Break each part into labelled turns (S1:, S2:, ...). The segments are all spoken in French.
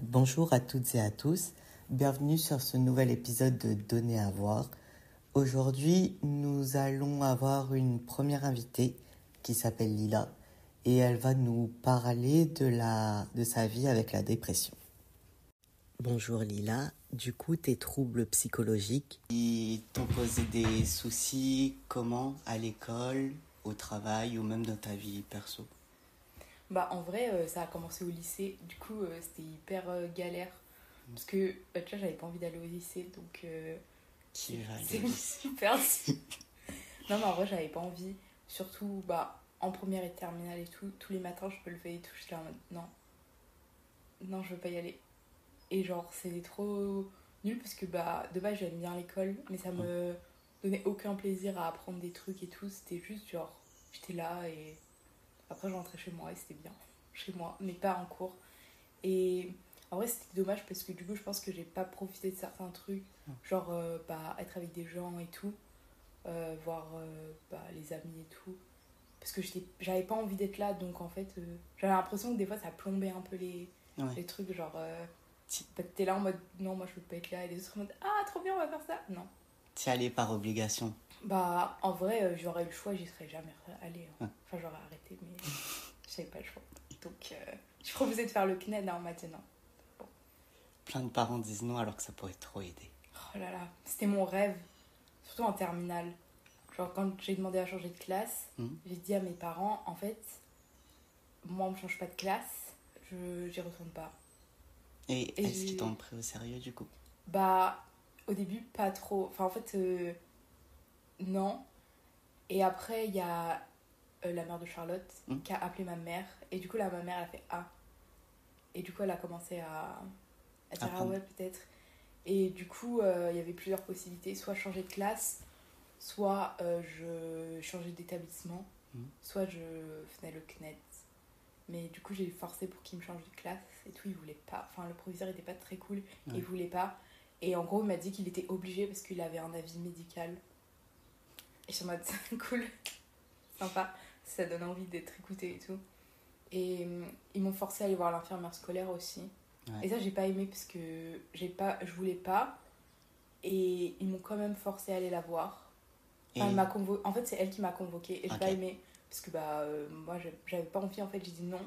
S1: Bonjour à toutes et à tous, bienvenue sur ce nouvel épisode de Donner à voir. Aujourd'hui, nous allons avoir une première invitée qui s'appelle Lila et elle va nous parler de sa vie avec la dépression. Bonjour Lila, du coup tes troubles psychologiques, ils t'ont posé des soucis comment à l'école, au travail ou même dans ta vie perso?
S2: En vrai, ça a commencé au lycée. Du coup, c'était hyper galère. Parce que, tu vois, j'avais pas envie d'aller au lycée. Donc,
S1: Qui va aller
S2: c'est
S1: au lycée?
S2: super. Non, mais en vrai, j'avais pas envie. Surtout, en première et terminale et tout, tous les matins, je me levais et tout. J'étais en mode, non, je veux pas y aller. Et genre, c'était trop nul parce que, de base, j'aime bien l'école. Mais ça me donnait aucun plaisir à apprendre des trucs et tout. C'était juste, genre, j'étais là et après, je rentrais chez moi et c'était bien. Chez moi, mais pas en cours. Et en vrai, c'était dommage parce que du coup, je pense que j'ai pas profité de certains trucs, genre être avec des gens et tout, voir les amis et tout. Parce que j'avais pas envie d'être là, donc en fait, j'avais l'impression que des fois ça plombait un peu les trucs, genre t'es là en mode non, moi je veux pas être là, et les autres en mode ah, trop bien, on va faire ça. Non.
S1: T'y allais par obligation.
S2: En vrai, j'aurais eu le choix, j'y serais jamais allée. Hein. Enfin, j'aurais arrêté, mais j'avais pas le choix. Donc, je proposais de faire le CNED, on m'a dit non.
S1: Plein de parents disent non alors que ça pourrait trop aider.
S2: Oh là là, c'était mon rêve, surtout en terminale. Genre, quand j'ai demandé à changer de classe, j'ai dit à mes parents, en fait, moi, on me change pas de classe, j'y retourne pas.
S1: Et est-ce qu'ils t'ont pris au sérieux du coup?
S2: Au début, pas trop. Enfin, en fait, non. Et après, il y a la mère de Charlotte qui a appelé ma mère. Et du coup, là, ma mère, elle a fait ah. Et du coup, elle a commencé à dire ah ouais, peut-être. Et du coup, il y avait plusieurs possibilités. Soit changer de classe, soit je changeais d'établissement, soit je faisais le CNED. Mais du coup, j'ai forcé pour qu'il me change de classe et tout. Il voulait pas. Enfin, le proviseur était pas très cool. Il voulait pas. Et en gros, il m'a dit qu'il était obligé parce qu'il avait un avis médical. Et je suis en mode cool, sympa. Ça donne envie d'être écouté et tout. Et ils m'ont forcé à aller voir l'infirmière scolaire aussi. Et ça, j'ai pas aimé parce que je voulais pas. Et ils m'ont quand même forcé à aller la voir. Enfin, en fait, c'est elle qui m'a convoquée. Et j'ai pas aimé. Parce que moi, j'avais pas envie. En fait, j'ai dit non.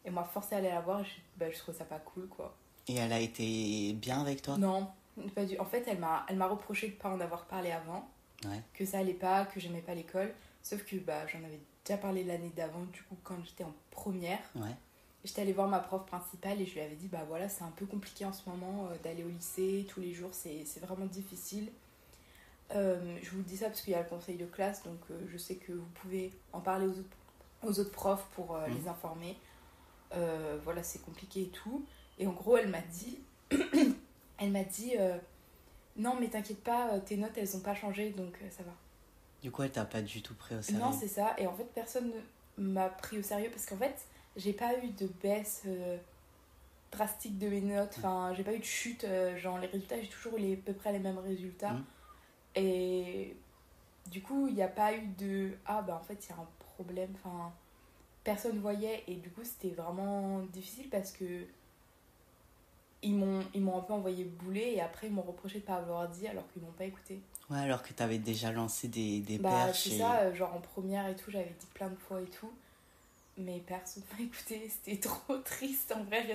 S2: Et moi, forcé à aller la voir, je trouve ça pas cool, quoi.
S1: Et elle a été bien avec toi?
S2: Non, pas du. En fait, elle m'a reproché de pas en avoir parlé avant. Que ça allait pas, que j'aimais pas l'école. Sauf que j'en avais déjà parlé l'année d'avant, du coup, quand j'étais en première. J'étais allée voir ma prof principale et je lui avais dit voilà, c'est un peu compliqué en ce moment d'aller au lycée tous les jours, c'est vraiment difficile. Je vous dis ça parce qu'il y a le conseil de classe, donc je sais que vous pouvez en parler aux autres profs pour les informer. Voilà, c'est compliqué et tout. Et en gros, elle m'a dit non, mais t'inquiète pas, tes notes elles ont pas changé, donc ça va.
S1: Du coup, elle t'a pas du tout pris au sérieux?
S2: Non, c'est ça. Et en fait, personne ne m'a pris au sérieux parce qu'en fait, j'ai pas eu de baisse drastique de mes notes. Enfin, j'ai pas eu de chute. Genre, les résultats, j'ai toujours eu à peu près les mêmes résultats. Et du coup, il n'y a pas eu de en fait, il y a un problème. Enfin, personne voyait. Et du coup, c'était vraiment difficile parce que ils m'ont un peu envoyé bouler et après, ils m'ont reproché de pas avoir dit alors qu'ils m'ont pas écouté.
S1: Ouais, alors que t'avais déjà lancé des perches.
S2: C'est ça, genre en première et tout, j'avais dit plein de fois et tout. Mais personne m'a écouté, c'était trop triste en vrai,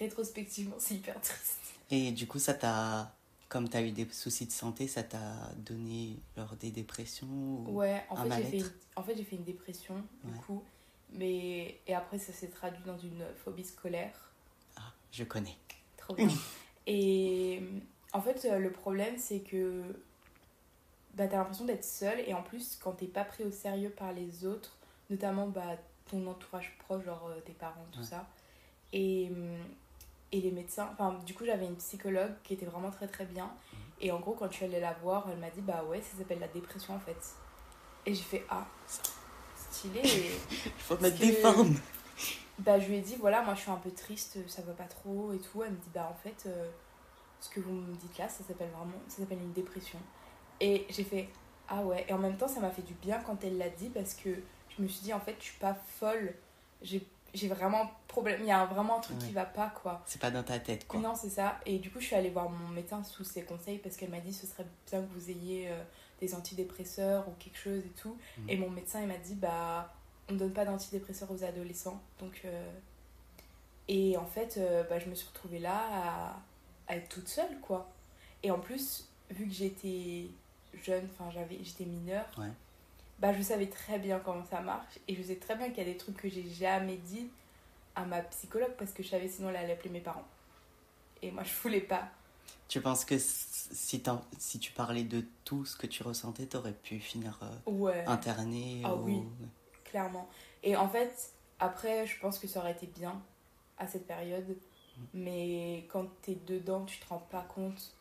S2: rétrospectivement, c'est hyper triste.
S1: Et du coup, ça t'a, comme t'as eu des soucis de santé, ça t'a donné genre des dépressions ou
S2: Ouais,
S1: un mal-être?
S2: j'ai fait une dépression, du coup. Et après, ça s'est traduit dans une phobie scolaire.
S1: Ah, je connais.
S2: Trop bien. Et en fait, le problème, c'est que t'as l'impression d'être seule. Et en plus, quand t'es pas pris au sérieux par les autres, notamment ton entourage proche, genre tes parents, tout ça. Et les médecins, enfin du coup j'avais une psychologue qui était vraiment très très bien. Et en gros quand je suis allée la voir, elle m'a dit ouais, ça s'appelle la dépression en fait. Et j'ai fait stylé.
S1: Il faut mettre des formes.
S2: Je lui ai dit voilà, moi je suis un peu triste, ça va pas trop et tout. Elle me dit en fait ce que vous me dites là, ça s'appelle une dépression. Et j'ai fait ah ouais. Et en même temps ça m'a fait du bien quand elle l'a dit parce que je me suis dit en fait je suis pas folle. j'ai vraiment problème, il y a vraiment un truc
S1: Ouais.
S2: qui va pas, quoi.
S1: C'est pas dans ta tête, quoi.
S2: Non, c'est ça. Et du coup, je suis allée voir mon médecin sous ses conseils parce qu'elle m'a dit ce serait bien que vous ayez des antidépresseurs ou quelque chose et tout. Et mon médecin, il m'a dit bah, on ne donne pas d'antidépresseurs aux adolescents. Donc, et en fait, bah, je me suis retrouvée là à être toute seule, quoi. Et en plus, vu que j'étais jeune, enfin, j'étais mineure,
S1: Ouais.
S2: bah, je savais très bien comment ça marche. Et je sais très bien qu'il y a des trucs que j'ai jamais dit à ma psychologue parce que je savais sinon elle allait appeler mes parents. Et moi, je voulais pas.
S1: Tu penses que si tu parlais de tout ce que tu ressentais, t'aurais pu finir
S2: Ouais.
S1: interné
S2: Ah
S1: ou...
S2: oui, clairement. Et en fait, après, je pense que ça aurait été bien à cette période. Mais quand t'es dedans, tu te rends pas compte.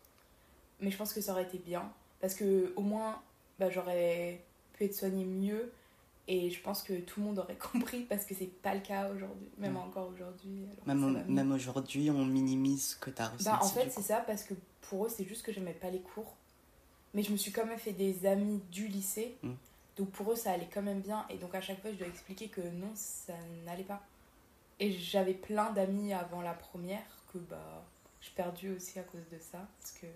S2: Mais je pense que ça aurait été bien. Parce que au moins, bah, j'aurais pu être soignée mieux. Et je pense que tout le monde aurait compris parce que c'est pas le cas aujourd'hui. Même encore aujourd'hui. Alors que ça va mieux.
S1: Même aujourd'hui, on minimise ce que t'as ressenti.
S2: Bah, en fait, c'est ça parce que pour eux, c'est juste que j'aimais pas les cours. Mais je me suis quand même fait des amis du lycée. Donc pour eux, ça allait quand même bien. Et donc à chaque fois, je dois expliquer que non, ça n'allait pas. Et j'avais plein d'amis avant la première que bah, j'ai perdu aussi à cause de ça. Parce que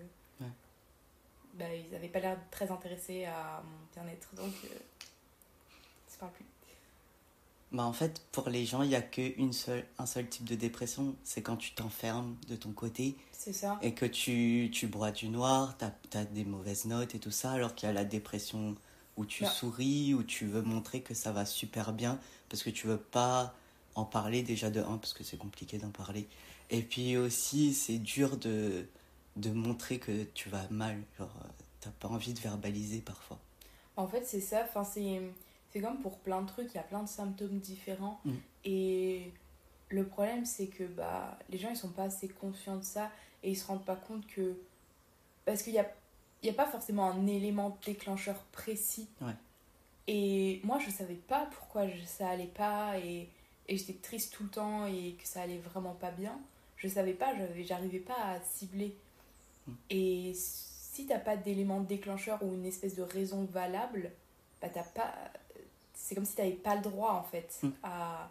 S2: bah, ils n'avaient pas l'air très intéressés à mon bien-être. Donc ça parle plus.
S1: Bah en fait, pour les gens, il n'y a un seul type de dépression. C'est quand tu t'enfermes de ton côté.
S2: C'est ça.
S1: Et que tu broies du noir, t'as des mauvaises notes et tout ça. Alors qu'il y a la dépression où tu souris, où tu veux montrer que ça va super bien. Parce que tu veux pas en parler déjà de un, parce que c'est compliqué d'en parler. Et puis aussi, c'est dur de montrer que tu vas mal. Genre, t'as pas envie de verbaliser parfois.
S2: En fait, c'est ça. Enfin, c'est comme pour plein de trucs. Il y a plein de symptômes différents. Et le problème, c'est que bah, les gens, ils sont pas assez conscients de ça. Et ils se rendent pas compte que... Parce qu'il y a pas forcément un élément déclencheur précis.
S1: Ouais.
S2: Et moi, je savais pas pourquoi ça allait pas. Et j'étais triste tout le temps et que ça allait vraiment pas bien. Je savais pas, j'arrivais pas à cibler. Et si t'as pas d'élément déclencheur ou une espèce de raison valable, bah t'as pas... C'est comme si t'avais pas le droit, en fait, à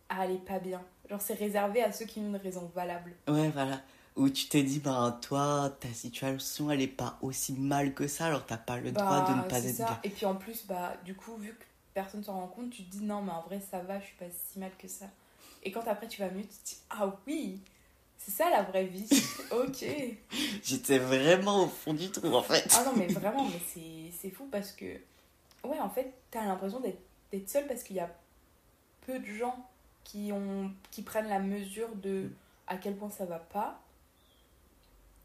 S2: aller pas bien. Genre, c'est réservé à ceux qui ont une raison valable.
S1: Ouais, voilà. Où tu t'es dit, ben toi, ta situation, elle est pas aussi mal que ça, alors t'as pas le droit de ne pas être bien.
S2: Et puis en plus, bah, du coup, vu que personne s'en rend compte, tu te dis non, mais en vrai, ça va, je suis pas si mal que ça. Et quand après tu vas mieux, tu te dis ah oui, c'est ça la vraie vie. Ok.
S1: J'étais vraiment au fond du trou, en fait.
S2: Ah non, mais vraiment, mais c'est fou parce que, ouais, en fait, t'as l'impression d'être seule parce qu'il y a peu de gens qui prennent la mesure de à quel point ça va pas.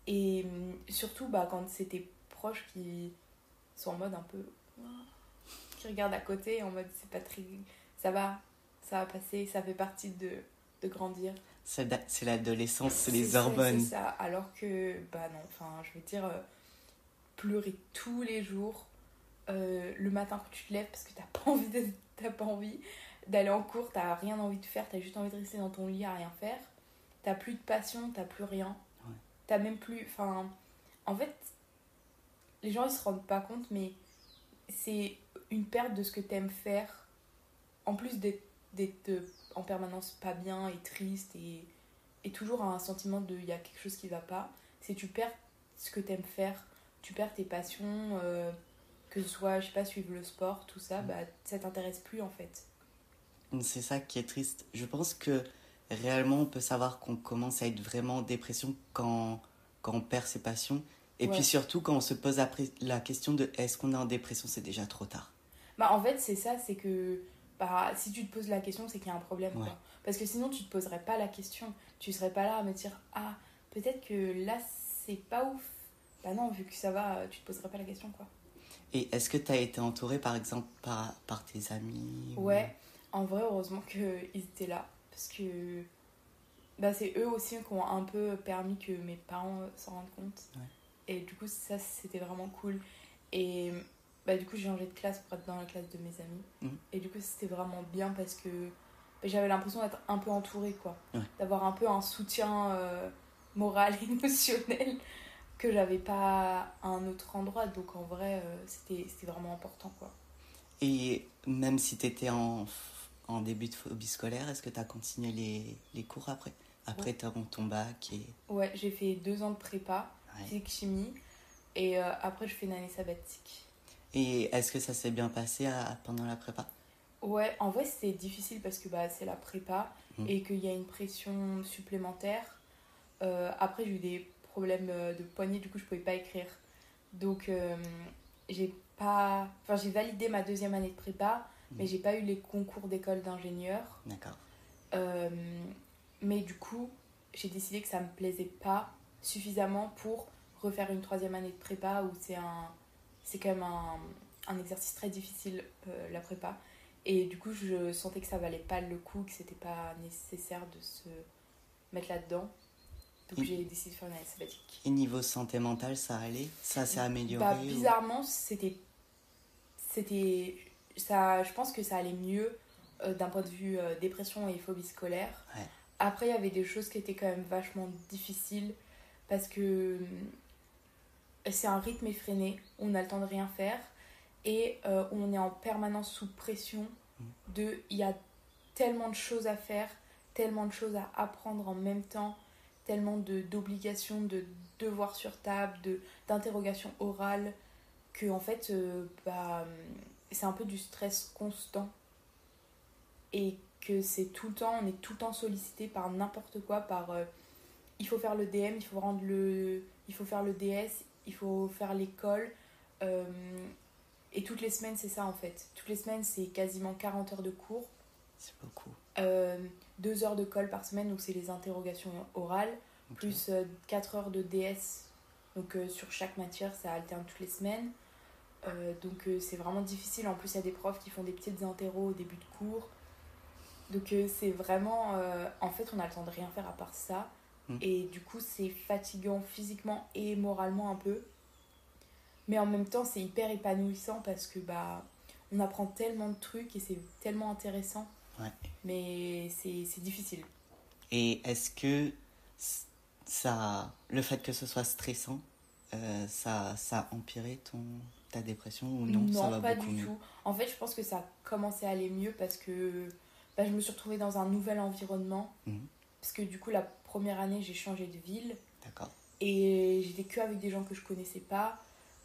S2: Et surtout bah, quand c'est tes proches qui sont en mode un peu... qui regardent à côté en mode c'est pas très... ça va passer, ça fait partie de grandir.
S1: C'est l'adolescence, c'est les hormones.
S2: C'est ça, alors que, bah non, enfin, je veux dire, pleurer tous les jours, le matin quand tu te lèves parce que t'as pas envie d'aller en cours, t'as rien envie de faire, t'as juste envie de rester dans ton lit à rien faire, t'as plus de passion, t'as plus rien. T'as même plus... Enfin, en fait, les gens, ils se rendent pas compte, mais c'est une perte de ce que t'aimes faire. En plus d'être en permanence pas bien et triste et toujours un sentiment de... Il y a quelque chose qui va pas. C'est tu perds ce que t'aimes faire. Tu perds tes passions, que ce soit, je sais pas, suivre le sport, tout ça. Bah, ça t'intéresse plus, en fait.
S1: C'est ça qui est triste. Je pense que réellement, on peut savoir qu'on commence à être vraiment en dépression quand on perd ses passions. Et puis surtout, quand on se pose après la question de est-ce qu'on est en dépression, c'est déjà trop tard.
S2: Bah, en fait, c'est ça, c'est que bah, si tu te poses la question, c'est qu'il y a un problème. Quoi. Parce que sinon, tu te poserais pas la question. Tu serais pas là à me dire ah, peut-être que là, c'est pas ouf. Bah non, vu que ça va, tu te poserais pas la question, quoi.
S1: Et est-ce que tu as été entourée, par exemple, par tes amis
S2: Ouais, en vrai, heureusement qu'ils étaient là. Parce que bah, c'est eux aussi qui ont un peu permis que mes parents s'en rendent compte. Et du coup, ça, c'était vraiment cool. Et bah, du coup, j'ai changé de classe pour être dans la classe de mes amis. Et du coup, c'était vraiment bien parce que bah, j'avais l'impression d'être un peu entourée, quoi. D'avoir un peu un soutien moral, émotionnel que j'avais pas à un autre endroit. Donc, en vrai, c'était vraiment important, quoi.
S1: Et même si t'étais en début de phobie scolaire. Est-ce que tu as continué les cours après? Après,
S2: Ouais.
S1: tu as ton bac et...
S2: Ouais, j'ai fait 2 ans de prépa,
S1: Ouais.
S2: physique-chimie, et après je fais une année sabbatique.
S1: Et est-ce que ça s'est bien passé pendant la prépa?
S2: Ouais, en vrai c'était difficile parce que bah, c'est la prépa et qu'il y a une pression supplémentaire. Après j'ai eu des problèmes de poignet, du coup je pouvais pas écrire. Donc j'ai validé ma 2e année de prépa, mais j'ai pas eu les concours d'école d'ingénieur.
S1: D'accord.
S2: Euh, mais du coup, j'ai décidé que ça me plaisait pas suffisamment pour refaire une 3e année de prépa où c'est quand même un exercice très difficile, la prépa. Et du coup, je sentais que ça valait pas le coup, que c'était pas nécessaire de se mettre là-dedans. Donc j'ai décidé de faire une année sabbatique.
S1: Et niveau santé mentale, ça allait? Ça s'est amélioré?
S2: Bah, bizarrement, ça, je pense que ça allait mieux d'un point de vue dépression et phobie scolaire.
S1: Ouais.
S2: Après, il y avait des choses qui étaient quand même vachement difficiles parce que c'est un rythme effréné, on n'a le temps de rien faire et on est en permanence sous pression il y a tellement de choses à faire, tellement de choses à apprendre en même temps, tellement d'obligations, de devoirs sur table, d'interrogations orales, que en fait, c'est un peu du stress constant et que c'est tout le temps, on est tout le temps sollicité par n'importe quoi, il faut faire le DM, il faut faire le DS, il faut faire l'école. Et toutes les semaines, c'est ça en fait. Toutes les semaines, c'est quasiment 40 heures de cours.
S1: C'est beaucoup.
S2: 2 heures de colle par semaine, donc c'est les interrogations orales, okay. Plus 4 heures de DS. Donc sur chaque matière, ça alterne toutes les semaines. Donc c'est vraiment difficile. En plus, il y a des profs qui font des petites interros au début de cours. Donc c'est vraiment... en fait, on a le temps de rien faire à part ça. Et du coup, c'est fatigant physiquement et moralement un peu. Mais en même temps, c'est hyper épanouissant parce que on apprend tellement de trucs et c'est tellement intéressant.
S1: Ouais.
S2: Mais c'est difficile.
S1: Et est-ce que le fait que ce soit stressant, ça a empiré ta dépression ou non?
S2: Non,
S1: ça va
S2: pas
S1: beaucoup
S2: du
S1: mieux.
S2: tout. En fait, je pense que ça a commencé à aller mieux parce que je me suis retrouvée dans un nouvel environnement. Parce que du coup, la première année, j'ai changé de ville.
S1: D'accord.
S2: Et j'étais que avec des gens que je connaissais pas.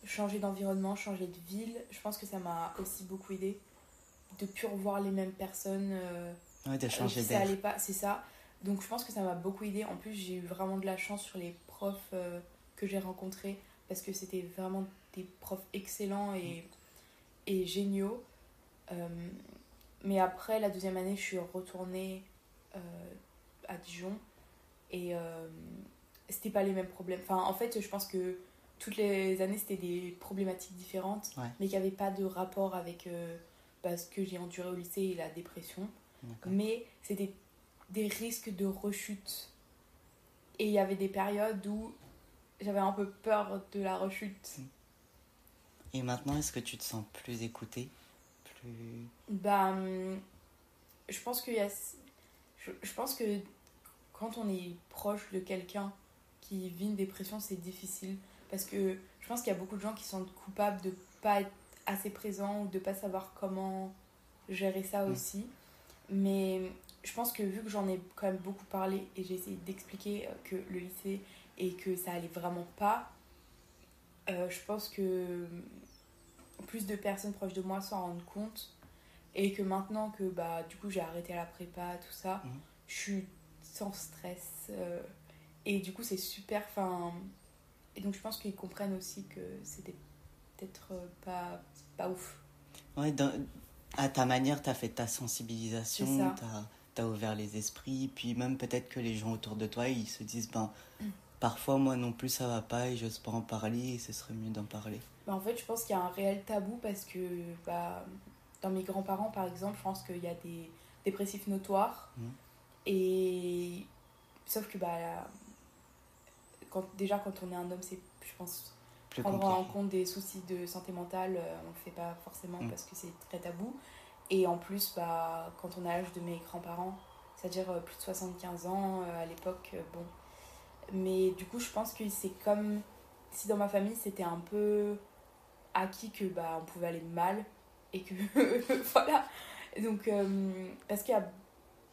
S2: Changer d'environnement, changer de ville. Je pense que ça m'a aussi beaucoup aidé de plus revoir les mêmes personnes.
S1: Ouais, de changer d'air.
S2: Ça allait pas, c'est ça. Donc je pense que ça m'a beaucoup aidé. En plus, j'ai eu vraiment de la chance sur les profs que j'ai rencontrés parce que c'était vraiment des profs excellents et géniaux. Mais après, la 2e année, je suis retournée à Dijon et c'était pas les mêmes problèmes. Enfin, en fait, je pense que toutes les années, c'était des problématiques différentes,
S1: ouais.
S2: Mais qu'il n'y avait pas de rapport avec ce que j'ai enduré au lycée et la dépression.
S1: D'accord.
S2: Mais c'était des risques de rechute. Et il y avait des périodes où j'avais un peu peur de la rechute.
S1: Et maintenant, est-ce que tu te sens plus écoutée?
S2: Je pense qu'il y a... Je pense que quand on est proche de quelqu'un qui vit une dépression, c'est difficile. Parce que je pense qu'il y a beaucoup de gens qui sont coupables de ne pas être assez présents ou de ne pas savoir comment gérer ça aussi. Mais je pense que vu que j'en ai quand même beaucoup parlé et j'ai essayé d'expliquer que le lycée et que ça allait vraiment pas, je pense que plus de personnes proches de moi s'en rendent compte et que maintenant que du coup j'ai arrêté la prépa, tout ça, je suis sans stress et du coup c'est super. Et donc je pense qu'ils comprennent aussi que c'était peut-être pas ouf.
S1: Ouais, à ta manière, t'as fait ta sensibilisation, t'as ouvert les esprits, puis même peut-être que les gens autour de toi, ils se disent, parfois moi non plus ça va pas et j'ose pas en parler et ce serait mieux d'en parler.
S2: En fait, je pense qu'il y a un réel tabou parce que dans mes grands-parents, par exemple, je pense qu'il y a des dépressifs notoires. Et sauf que quand on est un homme, c'est, je pense,
S1: plus
S2: prendre
S1: compliqué.
S2: en compte des soucis de santé mentale, on le fait pas forcément parce que c'est très tabou. Et en plus, quand on a l'âge de mes grands-parents, c'est-à-dire plus de 75 ans à l'époque, bon. Mais du coup, je pense que c'est comme si dans ma famille, c'était un peu acquis que on pouvait aller mal et que voilà. Donc, parce qu'il y a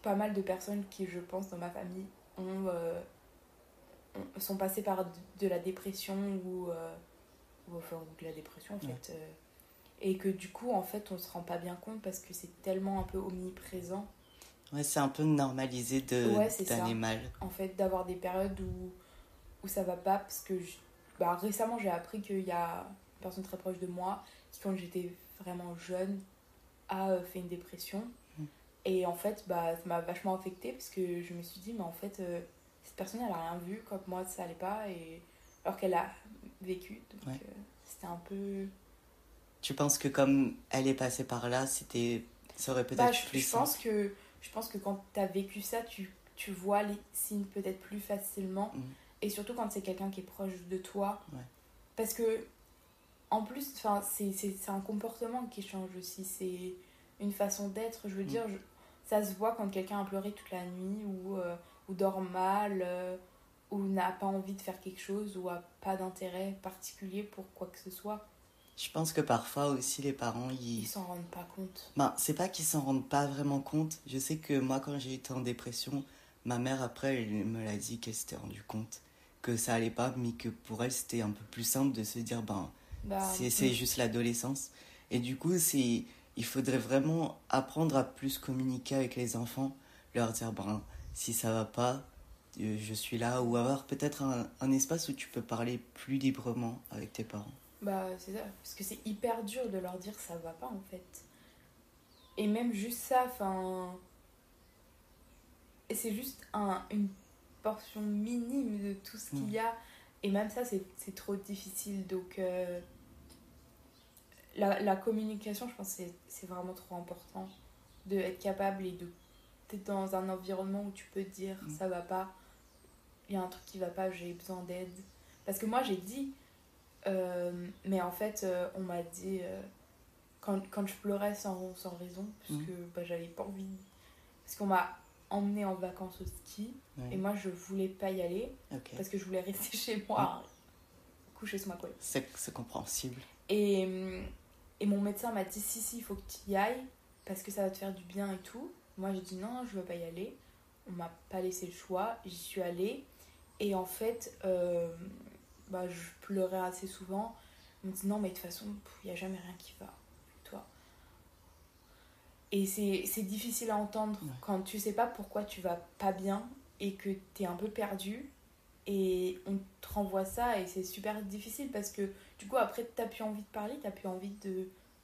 S2: pas mal de personnes qui, je pense, dans ma famille, sont passées par de la dépression ou de la dépression, en fait. Et que du coup, en fait, on se rend pas bien compte parce que c'est tellement un peu omniprésent.
S1: Ouais, c'est un peu normalisé d'aller mal.
S2: En fait, d'avoir des périodes où ça va pas, parce que récemment, j'ai appris qu'il y a une personne très proche de moi qui, quand j'étais vraiment jeune, a fait une dépression. Et en fait, ça m'a vachement affectée parce que je me suis dit, mais en fait, cette personne, elle a rien vu, comme moi, ça allait pas, alors qu'elle a vécu. Donc, c'était un peu...
S1: Tu penses que comme elle est passée par là, ça aurait peut-être plus
S2: sens je pense que quand tu as vécu ça, tu vois les signes peut-être plus facilement. Et surtout quand c'est quelqu'un qui est proche de toi. Parce que, en plus, c'est un comportement qui change aussi. C'est une façon d'être. Je veux dire, ça se voit quand quelqu'un a pleuré toute la nuit ou dort mal ou n'a pas envie de faire quelque chose ou a pas d'intérêt particulier pour quoi que ce soit.
S1: Je pense que parfois aussi les parents,
S2: ils s'en rendent pas compte.
S1: C'est pas qu'ils s'en rendent pas vraiment compte. Je sais que moi, quand j'ai été en dépression, ma mère, après, elle me l'a dit qu'elle s'était rendue compte que ça allait pas, mais que pour elle, c'était un peu plus simple de se dire, c'est juste l'adolescence. Et du coup, il faudrait vraiment apprendre à plus communiquer avec les enfants, leur dire, si ça va pas, je suis là, ou avoir peut-être un espace où tu peux parler plus librement avec tes parents.
S2: C'est ça, parce que c'est hyper dur de leur dire ça va pas en fait. Et même juste ça, c'est juste une portion minime de tout ce qu'il y a. Et même ça, c'est trop difficile. Donc, la communication, je pense que c'est vraiment trop important. D'être capable et d'être dans un environnement où tu peux te dire ça va pas, il y a un truc qui va pas, j'ai besoin d'aide. Parce que moi, j'ai dit... mais en fait, on m'a dit quand je pleurais sans raison, parce que j'avais pas envie. Parce qu'on m'a emmenée en vacances au ski, et moi je voulais pas y aller, parce que je voulais rester chez moi, coucher sous ma couette.
S1: C'est compréhensible.
S2: Et mon médecin m'a dit si, il faut que tu y ailles, parce que ça va te faire du bien et tout. Moi j'ai dit non, je veux pas y aller. On m'a pas laissé le choix, j'y suis allée. Et en fait, je pleurais assez souvent. On me dit non, mais de toute façon, il n'y a jamais rien qui va avec toi. Et c'est difficile à entendre quand tu sais pas pourquoi tu vas pas bien et que tu es un peu perdu. Et on te renvoie ça et c'est super difficile parce que du coup, après, tu n'as plus envie de parler, tu n'as plus envie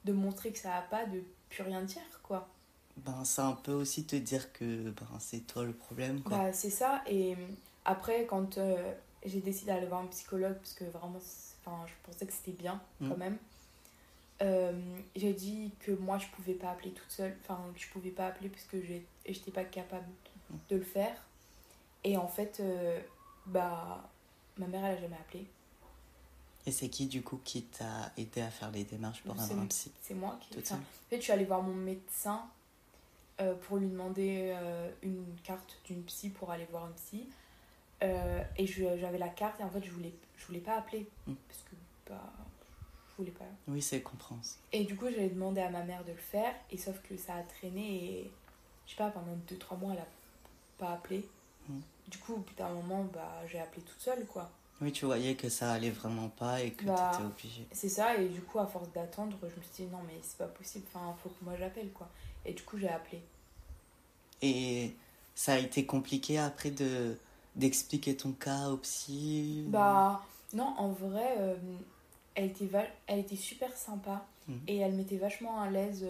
S2: de montrer que ça va pas, de plus rien dire, quoi.
S1: C'est un peu aussi te dire que c'est toi le problème, quoi.
S2: C'est ça. Et après, quand j'ai décidé d'aller voir un psychologue parce que vraiment, je pensais que c'était bien quand même. J'ai dit que moi je pouvais pas appeler toute seule, que je pouvais pas appeler parce que j'étais pas capable de le faire. Et en fait, ma mère elle a jamais appelé.
S1: Et c'est qui du coup qui t'a aidé à faire les démarches pour avoir un psy?
S2: C'est moi qui.
S1: En
S2: fait, je suis allée voir mon médecin pour lui demander une carte d'une psy pour aller voir un psy. Et j'avais la carte et en fait je voulais pas appeler parce que je voulais pas.
S1: Oui, c'est compréhensible.
S2: Et du coup j'avais demandé à ma mère de le faire et sauf que ça a traîné et je sais pas, pendant 2-3 mois elle a pas appelé. Du coup au bout d'un moment j'ai appelé toute seule, quoi.
S1: Oui, tu voyais que ça allait vraiment pas et que t'étais obligée.
S2: C'est ça, et du coup à force d'attendre je me suis dit non mais c'est pas possible, faut que moi j'appelle, quoi. Et du coup j'ai appelé.
S1: Et ça a été compliqué après d'expliquer ton cas au psy?
S2: Non, en vrai, elle était super sympa et elle m'était vachement à l'aise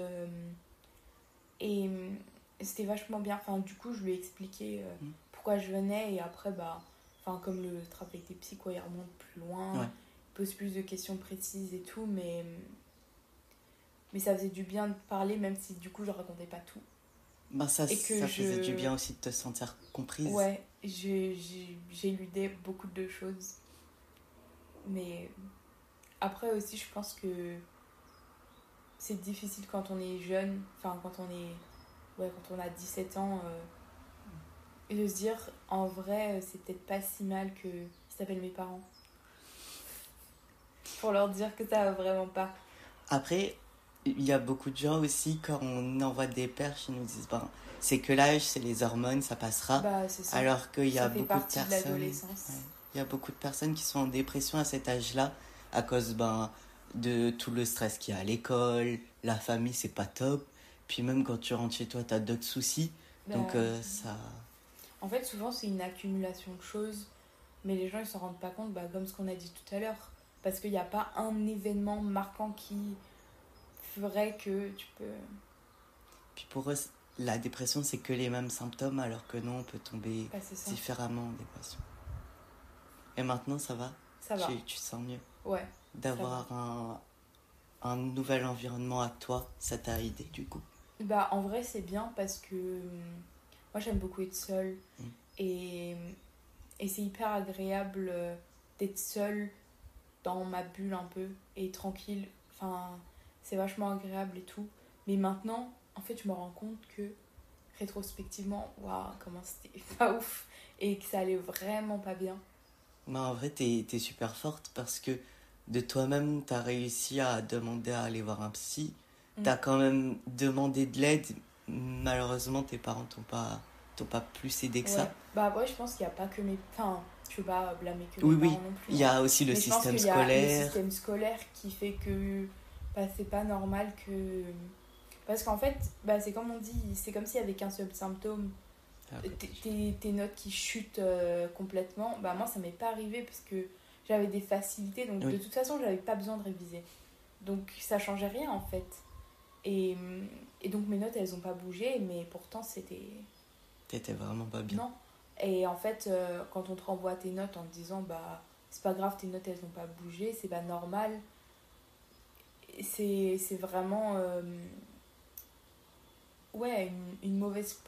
S2: et c'était vachement bien. Du coup, je lui ai expliqué pourquoi je venais et après, comme le travail des psy, quoi, il remonte plus loin, il pose plus de questions précises et tout, mais ça faisait du bien de parler, même si du coup, je racontais pas tout.
S1: Ça faisait du bien aussi de te sentir comprise.
S2: Ouais, j'ai lu beaucoup de choses. Mais après aussi, je pense que c'est difficile quand on est jeune, quand on a 17 ans, de se dire, en vrai, c'est peut-être pas si mal qu'ils s'appellent mes parents. Pour leur dire que ça va vraiment pas.
S1: Après, il y a beaucoup de gens aussi, quand on envoie des perches, ils nous disent, ben, c'est que l'âge, c'est les hormones, ça passera.
S2: Bah, c'est ça.
S1: Alors qu'il y a
S2: Ça fait
S1: beaucoup de
S2: partie de
S1: personnes,
S2: l'adolescence.
S1: ouais, il y a beaucoup de personnes qui sont en dépression à cet âge-là, à cause ben, de tout le stress qu'il y a à l'école, la famille, c'est pas top. Puis même quand tu rentres chez toi, t'as d'autres soucis.
S2: Bah,
S1: Donc ça...
S2: En fait, souvent, c'est une accumulation de choses, mais les gens, ils s'en rendent pas compte, bah, comme ce qu'on a dit tout à l'heure. Parce qu'il n'y a pas un événement marquant qui ferait que tu peux...
S1: Puis pour eux, la dépression, c'est que les mêmes symptômes, alors que non, on peut tomber
S2: Bah, c'est ça.
S1: différemment en dépression. Et maintenant, ça va?
S2: Ça va.
S1: Tu te sens mieux?
S2: Ouais.
S1: D'avoir un nouvel environnement à toi, ça t'a aidé du coup?
S2: Bah, en vrai, c'est bien parce que moi, j'aime beaucoup être seule.
S1: Mm.
S2: Et c'est hyper agréable d'être seule dans ma bulle un peu et tranquille. Enfin, c'est vachement agréable et tout. Mais maintenant, en fait, je me rends compte que rétrospectivement, waouh, comment c'était pas ouf et que ça allait vraiment pas bien.
S1: Mais en vrai, t'es super forte parce que de toi-même, t'as réussi à demander à aller voir un psy. T'as quand même demandé de l'aide. Malheureusement, tes parents t'ont pas plus aidé que
S2: Ouais.
S1: ça.
S2: Bah ouais, je pense qu'il n'y a pas que mes... Enfin, je veux pas blâmer que
S1: Oui,
S2: mes
S1: oui.
S2: parents non plus.
S1: Il y a aussi le
S2: Mais je pense
S1: système
S2: qu'il y a le
S1: scolaire.
S2: système scolaire qui fait que bah, c'est pas normal que... Parce qu'en fait, bah, c'est comme on dit, c'est comme s'il y avait qu'un seul symptôme.
S1: Ah,
S2: Tes notes qui chutent complètement. Bah moi, ça m'est pas arrivé parce que j'avais des facilités. Donc
S1: oui.
S2: de toute façon, j'avais pas besoin de réviser. Donc ça changeait rien en fait. Et, et donc mes notes, elles ont pas bougé. Mais pourtant, c'était...
S1: T'étais vraiment pas bien.
S2: Non. Et en fait, quand on te renvoie tes notes en te disant, bah, c'est pas grave, tes notes, elles n'ont pas bougé, c'est pas normal. C'est vraiment, ouais, une mauvaise,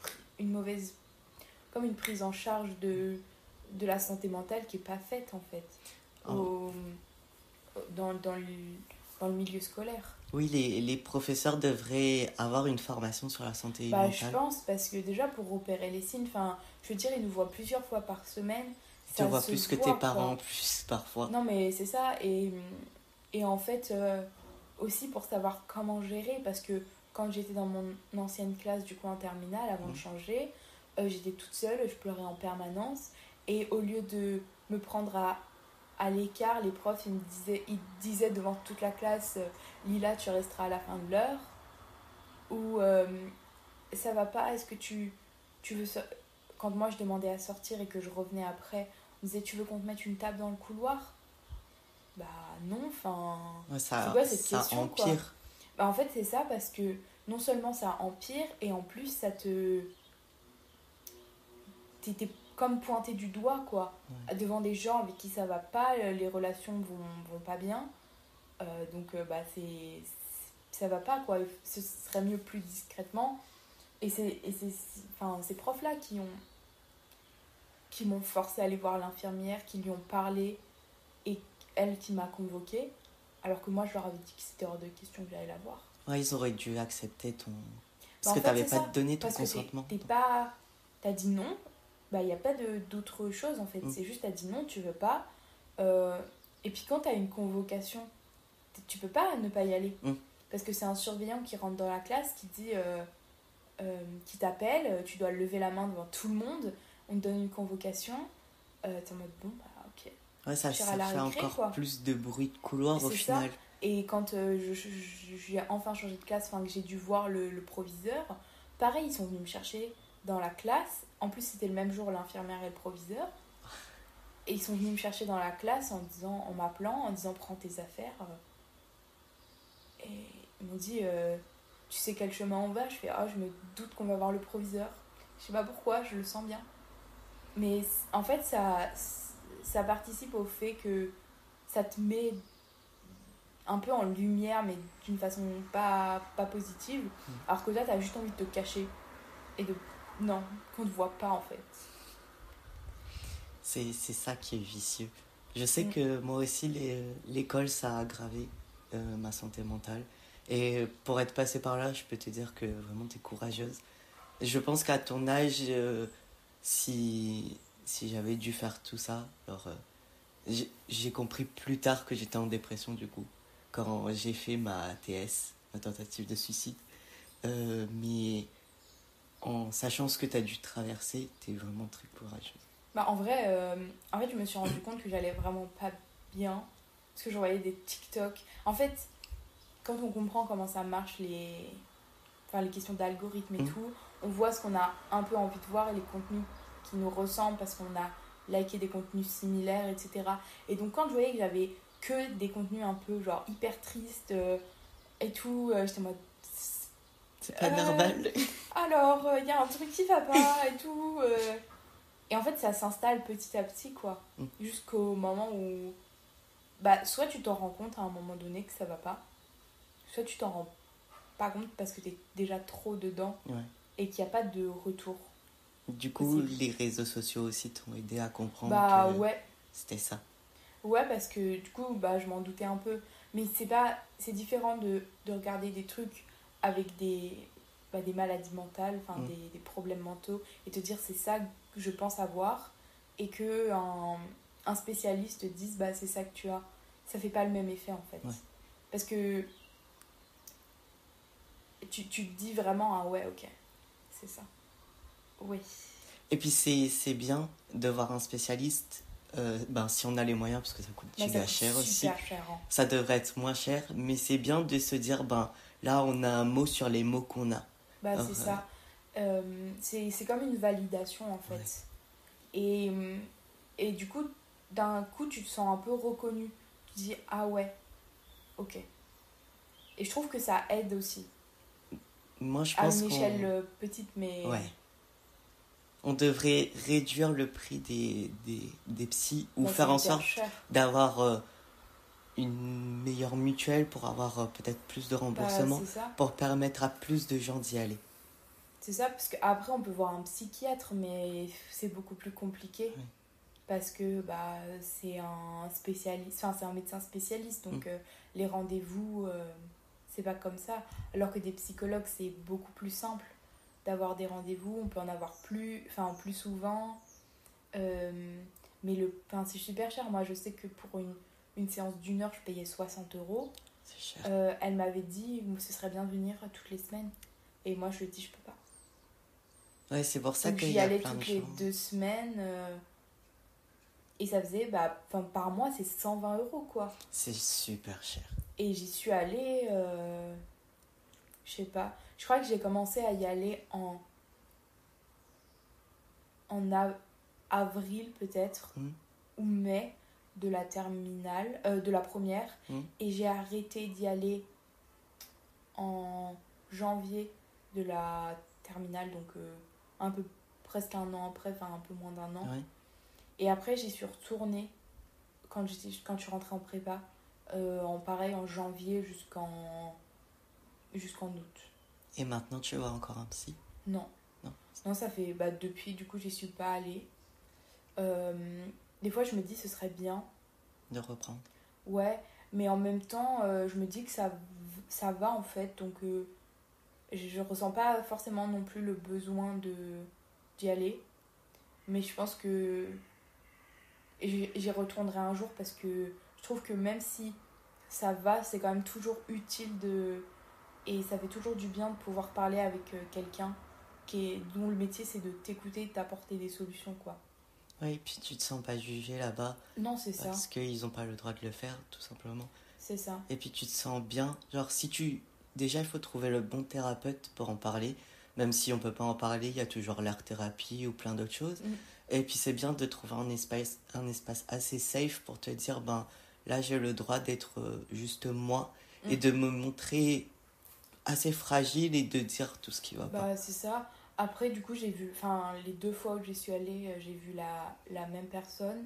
S2: comme une prise en charge de la santé mentale qui est pas faite, en fait,
S1: Oh.
S2: dans le milieu scolaire.
S1: Oui, les professeurs devraient avoir une formation sur la santé
S2: Bah, je
S1: mentale.
S2: pense, parce que déjà, pour repérer les signes, enfin, je veux dire, ils nous voient plusieurs fois par semaine.
S1: Tu
S2: Ça
S1: vois
S2: se
S1: plus que
S2: voit,
S1: tes parents,
S2: quoi.
S1: plus parfois.
S2: Non, mais c'est ça. Et en fait, aussi pour savoir comment gérer, parce que quand j'étais dans mon ancienne classe, du coup en terminale, avant de changer, j'étais toute seule, je pleurais en permanence. Et au lieu de me prendre à l'écart, les profs, ils disaient devant toute la classe, Lila, tu resteras à la fin de l'heure. Ou ça va pas, est-ce que tu veux... Quand moi je demandais à sortir et que je revenais après, on me disait, tu veux qu'on te mette une table dans le couloir? Bah non, enfin...
S1: Ouais,
S2: C'est
S1: ça,
S2: quoi cette
S1: ça
S2: question, quoi?
S1: empire.
S2: Bah en fait, c'est ça parce que non seulement ça empire, et en plus ça te... T'es comme pointé du doigt, quoi.
S1: Ouais.
S2: Devant des gens avec qui ça va pas, les relations vont pas bien. Bah ça va pas, quoi. Ce serait mieux plus discrètement. Enfin, ces profs-là qui m'ont forcé à aller voir l'infirmière, qui lui ont parlé, et elle qui m'a convoquée, alors que moi je leur avais dit que c'était hors de question que j'allais la voir.
S1: Ouais, ils auraient dû accepter ton...
S2: Bah,
S1: Parce que
S2: en fait,
S1: t'avais
S2: c'est
S1: pas
S2: ça.
S1: donné ton
S2: Parce que
S1: consentement.
S2: t'es pas... T'as dit non, bah il n'y a pas d'autre chose en fait.
S1: Mm.
S2: C'est juste t'as dit non, tu veux pas. Et puis quand t'as une convocation, tu peux pas ne pas y aller.
S1: Mm.
S2: Parce que c'est un surveillant qui rentre dans la classe, qui dit... qui t'appelle, tu dois lever la main devant tout le monde, on te donne une conviction, t'es en mode bon, bah ok.
S1: Ouais, ça
S2: J'irai à la
S1: fait
S2: récré,
S1: encore
S2: quoi.
S1: plus de bruit de couloir au
S2: C'est
S1: final.
S2: ça. Et quand j'ai enfin changé de classe, enfin que j'ai dû voir le proviseur, pareil, ils sont venus me chercher dans la classe. En plus, c'était le même jour, l'infirmière et le proviseur. Et ils sont venus me chercher dans la classe en m'appelant, en disant prends tes affaires. Et ils m'ont dit tu sais quel chemin on va? Je fais je me doute qu'on va voir le proviseur. Je sais pas pourquoi, je le sens bien. Mais en fait, ça participe au fait que ça te met un peu en lumière, mais d'une façon pas positive. Alors que là, t'as juste envie de te cacher. Et de... Non, qu'on te voit pas en fait.
S1: C'est ça qui est vicieux. Je sais que moi aussi, l'école, ça a aggravé ma santé mentale. Et pour être passée par là, je peux te dire que vraiment, t'es courageuse. Je pense qu'à ton âge, si j'avais dû faire tout ça, alors j'ai compris plus tard que j'étais en dépression du coup, quand j'ai fait ma TS, la tentative de suicide. Mais en sachant ce que tu as dû traverser, tu es vraiment très courageuse.
S2: Bah, en fait, je me suis rendu compte que j'allais vraiment pas bien. Parce que je voyais des TikTok. En fait, quand on comprend comment ça marche, les questions d'algorithme et tout, on voit ce qu'on a un peu envie de voir et les contenus qui nous ressemblent parce qu'on a liké des contenus similaires, etc. Et donc, quand je voyais que j'avais que des contenus un peu genre hyper tristes et tout, j'étais en mode.
S1: C'est pas normal.
S2: Alors, il y a un truc qui va pas et tout. Et en fait, ça s'installe petit à petit, quoi. Jusqu'au moment où. Bah, soit tu t'en rends compte à un moment donné que ça va pas, soit tu t'en rends pas compte parce que t'es déjà trop dedans et qu'il n'y a pas de retour.
S1: Du coup, les réseaux sociaux aussi t'ont aidé à comprendre que c'était ça.
S2: Ouais, parce que du coup, je m'en doutais un peu. Mais c'est différent de regarder des trucs avec des maladies mentales, des problèmes mentaux, et te dire c'est ça que je pense avoir, et que un spécialiste te dise c'est ça que tu as. Ça fait pas le même effet en fait. Parce que tu te dis vraiment, ah ouais, ok, c'est ça. Oui.
S1: Et puis c'est bien de voir un spécialiste, si on a les moyens, parce que ça coûte super cher aussi.
S2: Cher, hein.
S1: Ça devrait être moins cher, mais c'est bien de se dire, là on a un mot sur les mots qu'on a.
S2: C'est ça. C'est comme une validation en fait. Ouais. Et du coup, d'un coup, tu te sens un peu reconnu. Tu te dis, ah ouais, ok. Et je trouve que ça aide aussi.
S1: Moi, je pense
S2: à une échelle petite, mais...
S1: Ouais. On devrait réduire le prix des psys ou faire en sorte d'avoir une meilleure mutuelle pour avoir peut-être plus de remboursement pour permettre à plus de gens d'y aller.
S2: C'est ça, parce qu'après, on peut voir un psychiatre, mais c'est beaucoup plus compliqué. Oui. Parce que c'est un spécialiste, c'est un médecin spécialiste, donc les rendez-vous, c'est pas comme ça. Alors que des psychologues, c'est beaucoup plus simple d'avoir des rendez-vous, on peut en avoir plus souvent. Mais c'est super cher. Moi, je sais que pour une séance d'1 heure, je payais 60 €.
S1: C'est cher.
S2: Elle m'avait dit que ce serait bien de venir toutes les semaines. Et moi, je lui ai dit, je peux pas.
S1: Ouais, c'est pour ça qu'il
S2: y
S1: y a
S2: allais
S1: plein de
S2: toutes les 2 semaines. Et ça faisait, par mois, c'est 120 €, quoi.
S1: C'est super cher.
S2: Et j'y suis allée, je sais pas. Je crois que j'ai commencé à y aller en avril, peut-être, ou mai de la terminale, de la première. Et j'ai arrêté d'y aller en janvier de la terminale, donc presque un an après, un peu moins d'1 an. Ouais. Et après, j'y suis retournée quand je suis rentrée en prépa, en janvier jusqu'en août.
S1: Et maintenant, tu vois encore un psy ?
S2: Non, ça fait... depuis, du coup, j'y suis pas allée. Des fois, je me dis, ce serait bien.
S1: De reprendre.
S2: Ouais, mais en même temps, je me dis que ça va, en fait. Donc, je ressens pas forcément non plus le besoin d'y aller. Mais je pense que j'y retournerai un jour parce que je trouve que même si ça va, c'est quand même toujours utile et ça fait toujours du bien de pouvoir parler avec quelqu'un dont le métier c'est de t'écouter et de t'apporter des solutions, quoi.
S1: Oui, et puis tu te sens pas jugé là-bas.
S2: Non, c'est ça.
S1: Parce qu'ils n'ont pas le droit de le faire, tout simplement.
S2: C'est ça.
S1: Et puis tu te sens bien. Genre, déjà, il faut trouver le bon thérapeute pour en parler. Même si on peut pas en parler, il y a toujours l'art-thérapie ou plein d'autres choses. Et puis c'est bien de trouver un espace assez safe pour te dire, là j'ai le droit d'être juste moi et de me montrer assez fragile et de dire tout ce qui va pas.
S2: C'est ça. Après, du coup, j'ai vu, les 2 fois où j'y suis allée, j'ai vu la même personne.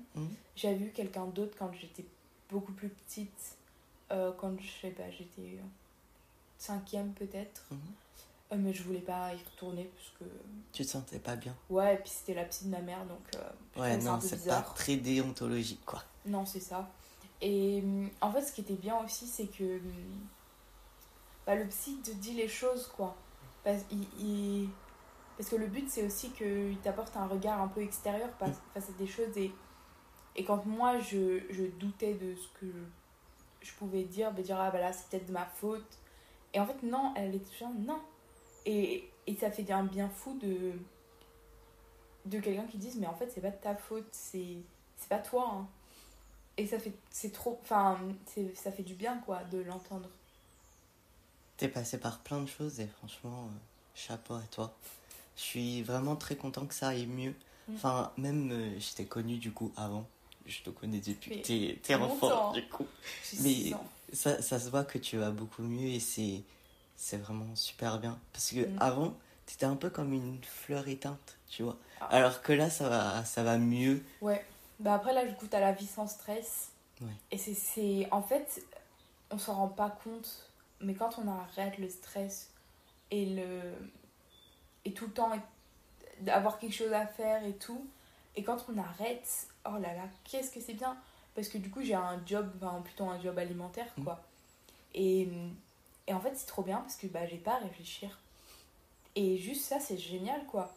S2: J'ai vu quelqu'un d'autre quand j'étais beaucoup plus petite, quand j'étais 5e peut-être. Mais je voulais pas y retourner parce que...
S1: Tu te sentais pas bien?
S2: Ouais, et puis c'était la psy de ma mère, donc...
S1: ouais, non, c'est pas très déontologique, quoi.
S2: Non, c'est ça. Et en fait, ce qui était bien aussi, c'est que... le psy te dit les choses, quoi. Parce que le but, c'est aussi qu'il t'apporte un regard un peu extérieur face à des choses. Et quand moi, je doutais de ce que je pouvais dire, là, c'est peut-être de ma faute. Et en fait, non, elle est toujours non. Et ça fait un bien fou de quelqu'un qui dise, mais en fait, c'est pas de ta faute, c'est pas toi. Hein. Et ça fait, c'est trop, enfin, ça fait du bien, quoi, de l'entendre.
S1: T'es passé par plein de choses et franchement, chapeau à toi. Je suis vraiment très content que ça aille mieux. Enfin, même, je t'ai connu du coup avant. Je te connais depuis que t'es enfant, du coup. Mais ça se voit que tu vas beaucoup mieux et c'est vraiment super bien. Parce que avant, t'étais un peu comme une fleur éteinte, tu vois. Alors que là, ça va mieux.
S2: Ouais. Bah après, là, je goûte à la vie sans stress.
S1: Ouais.
S2: Et c'est... En fait, on s'en rend pas compte. Mais quand on arrête le stress et tout le temps avoir quelque chose à faire et tout, et quand on arrête, oh là là, qu'est-ce que c'est bien. Parce que du coup, j'ai un job, enfin plutôt un job alimentaire, quoi. Et en fait, c'est trop bien parce que bah, j'ai pas à réfléchir. Et juste ça, c'est génial, quoi.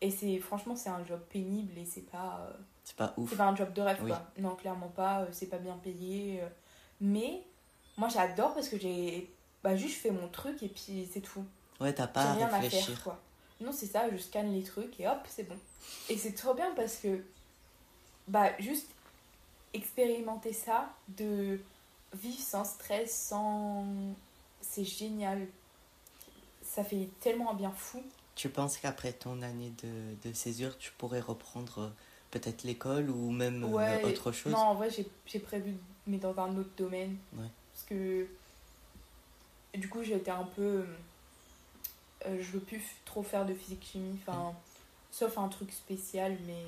S2: Et franchement, c'est un job pénible et c'est pas
S1: ouf.
S2: C'est pas un job de rêve, quoi. Non, clairement pas, c'est pas bien payé. Mais moi, j'adore parce que juste je fais mon truc et puis c'est tout.
S1: Ouais, t'as pas
S2: j'ai
S1: à
S2: rien
S1: réfléchir.
S2: À faire, quoi. Non, c'est ça, je scanne les trucs et hop, c'est bon. Et c'est trop bien parce que juste expérimenter ça, de vivre sans stress, sans... C'est génial. Ça fait tellement un bien fou.
S1: Tu penses qu'après ton année de césure, tu pourrais reprendre peut-être l'école ou même autre chose?
S2: Non, en vrai, j'ai prévu, mais dans un autre domaine.
S1: Ouais.
S2: Parce que du coup, j'étais un peu... je veux plus trop faire de physique-chimie, sauf un truc spécial, mais...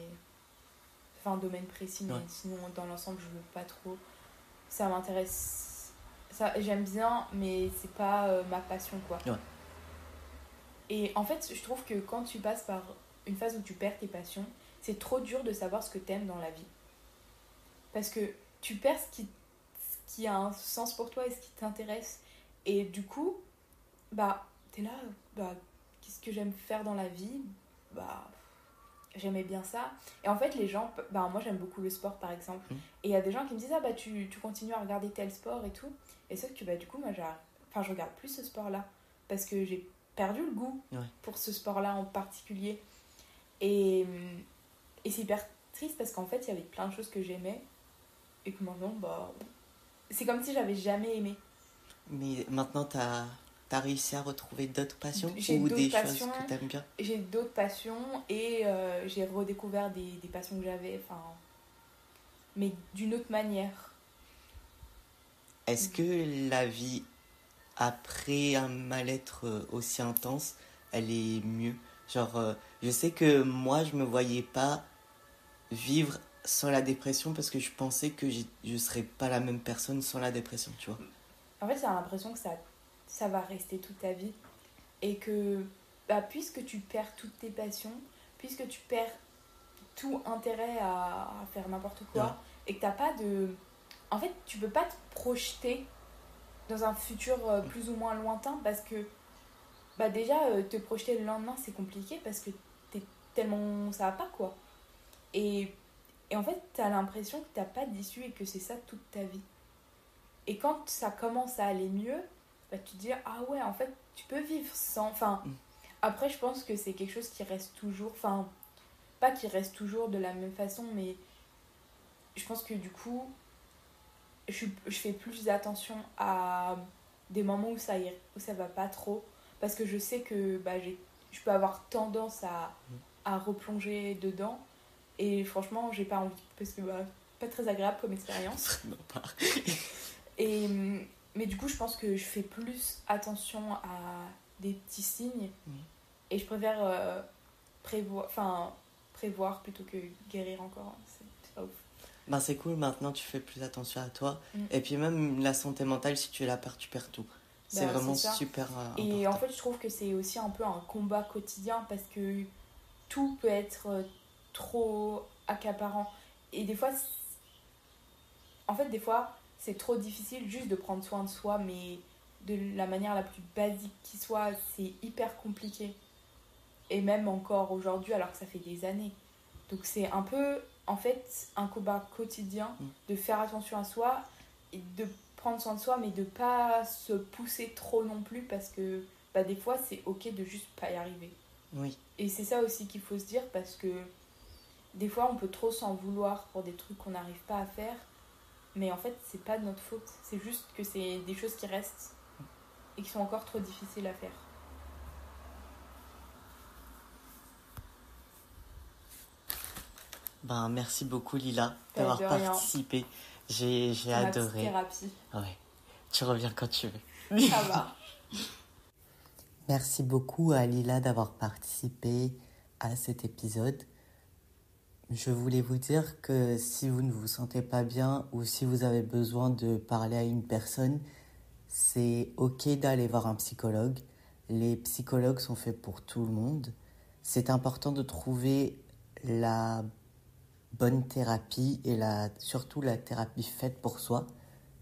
S2: Enfin, un domaine précis, mais sinon, dans l'ensemble, je veux pas trop. Ça m'intéresse... J'aime bien, mais c'est pas ma passion, quoi.
S1: Ouais.
S2: Et en fait, je trouve que quand tu passes par une phase où tu perds tes passions, c'est trop dur de savoir ce que t'aimes dans la vie. Parce que tu perds ce qui a un sens pour toi et ce qui t'intéresse. Et du coup, t'es là, qu'est-ce que j'aime faire dans la vie? J'aimais bien ça. Et en fait, les gens, moi j'aime beaucoup le sport par exemple. Et il y a des gens qui me disent, tu continues à regarder tel sport et tout. Et sauf que du coup, moi je regarde plus ce sport-là. Parce que j'ai perdu le goût pour ce sport-là en particulier. Et c'est hyper triste parce qu'en fait, il y avait plein de choses que j'aimais. Et que maintenant, c'est comme si j'avais jamais aimé.
S1: Mais maintenant, t'as réussi à retrouver d'autres passions
S2: ou
S1: des choses que t'aimes bien?
S2: J'ai d'autres passions et j'ai redécouvert des passions que j'avais, mais d'une autre manière.
S1: Est-ce que la vie après un mal-être aussi intense, elle est mieux? Genre, je sais que moi, je me voyais pas vivre sans la dépression parce que je pensais que je serais pas la même personne sans la dépression, tu vois.
S2: En fait, j'ai l'impression que ça va rester toute ta vie. Et que, puisque tu perds toutes tes passions, puisque tu perds tout intérêt à faire n'importe quoi, et que t'as pas de... En fait, tu peux pas te projeter dans un futur plus ou moins lointain parce que, déjà, te projeter le lendemain, c'est compliqué parce que t'es tellement... ça va pas, quoi. Et en fait, t'as l'impression que t'as pas d'issue et que c'est ça toute ta vie. Et quand ça commence à aller mieux, tu te dis, ah ouais, en fait, tu peux vivre sans... Après, je pense que c'est quelque chose qui reste toujours... pas qui reste toujours de la même façon, mais je pense que du coup, je fais plus attention à des moments où ça va pas trop. Parce que je sais que je peux avoir tendance à replonger dedans. Et franchement, j'ai pas envie. Parce que pas très agréable comme expérience.
S1: Non, pas.
S2: Mais du coup, je pense que je fais plus attention à des petits signes. Et je préfère prévoir plutôt que guérir encore. C'est pas ouf.
S1: C'est cool, maintenant tu fais plus attention à toi. Et puis même la santé mentale, si tu la perds, tu perds tout. C'est vraiment super important.
S2: Et en fait, je trouve que c'est aussi un peu un combat quotidien parce que tout peut être trop accaparant. Et des fois, c'est trop difficile juste de prendre soin de soi, mais de la manière la plus basique qui soit, c'est hyper compliqué. Et même encore aujourd'hui, alors que ça fait des années. Donc c'est un peu, en fait, un combat quotidien de faire attention à soi et de prendre soin de soi, mais de pas se pousser trop non plus, parce que des fois, c'est ok de juste pas y arriver.
S1: Oui.
S2: Et c'est ça aussi qu'il faut se dire, parce que des fois, on peut trop s'en vouloir pour des trucs qu'on n'arrive pas à faire, mais en fait, c'est pas de notre faute. C'est juste que c'est des choses qui restent et qui sont encore trop difficiles à faire.
S1: Merci beaucoup Lila d'avoir
S2: De rien.
S1: participé. J'ai
S2: C'est ma petite
S1: adoré.
S2: thérapie.
S1: Ouais. Tu reviens quand tu veux.
S2: Ça va.
S1: Merci beaucoup à Lila d'avoir participé à cet épisode. Je voulais vous dire que si vous ne vous sentez pas bien ou si vous avez besoin de parler à une personne, c'est ok d'aller voir un psychologue. Les psychologues sont faits pour tout le monde. C'est important de trouver la bonne thérapie et surtout la thérapie faite pour soi.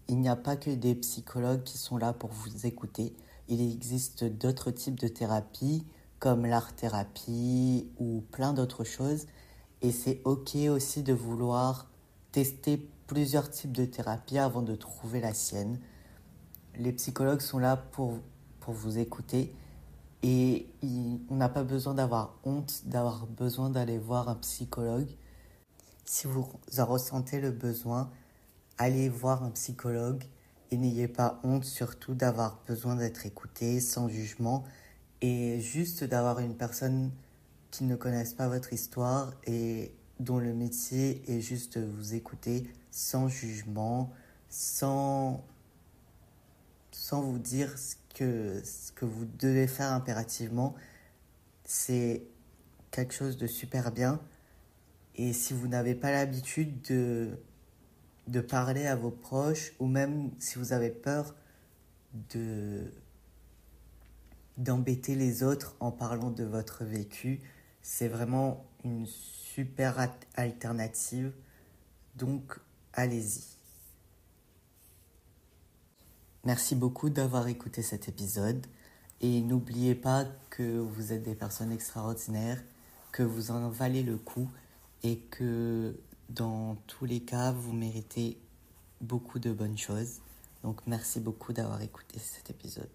S1: Il n'y a pas que des psychologues qui sont là pour vous écouter. Il existe d'autres types de thérapies comme l'art-thérapie ou plein d'autres choses. Et c'est ok aussi de vouloir tester plusieurs types de thérapies avant de trouver la sienne. Les psychologues sont là pour vous écouter et on n'a pas besoin d'avoir honte, d'avoir besoin d'aller voir un psychologue. Si vous en ressentez le besoin, allez voir un psychologue et n'ayez pas honte surtout d'avoir besoin d'être écouté sans jugement et juste d'avoir une personne qui ne connaisse pas votre histoire et dont le métier est juste de vous écouter sans jugement, sans vous dire ce que vous devez faire impérativement. C'est quelque chose de super bien. Et si vous n'avez pas l'habitude de parler à vos proches, ou même si vous avez peur d'embêter les autres en parlant de votre vécu, c'est vraiment une super alternative. Donc, allez-y. Merci beaucoup d'avoir écouté cet épisode. Et n'oubliez pas que vous êtes des personnes extraordinaires, que vous en valez le coup et que dans tous les cas, vous méritez beaucoup de bonnes choses. Donc, merci beaucoup d'avoir écouté cet épisode.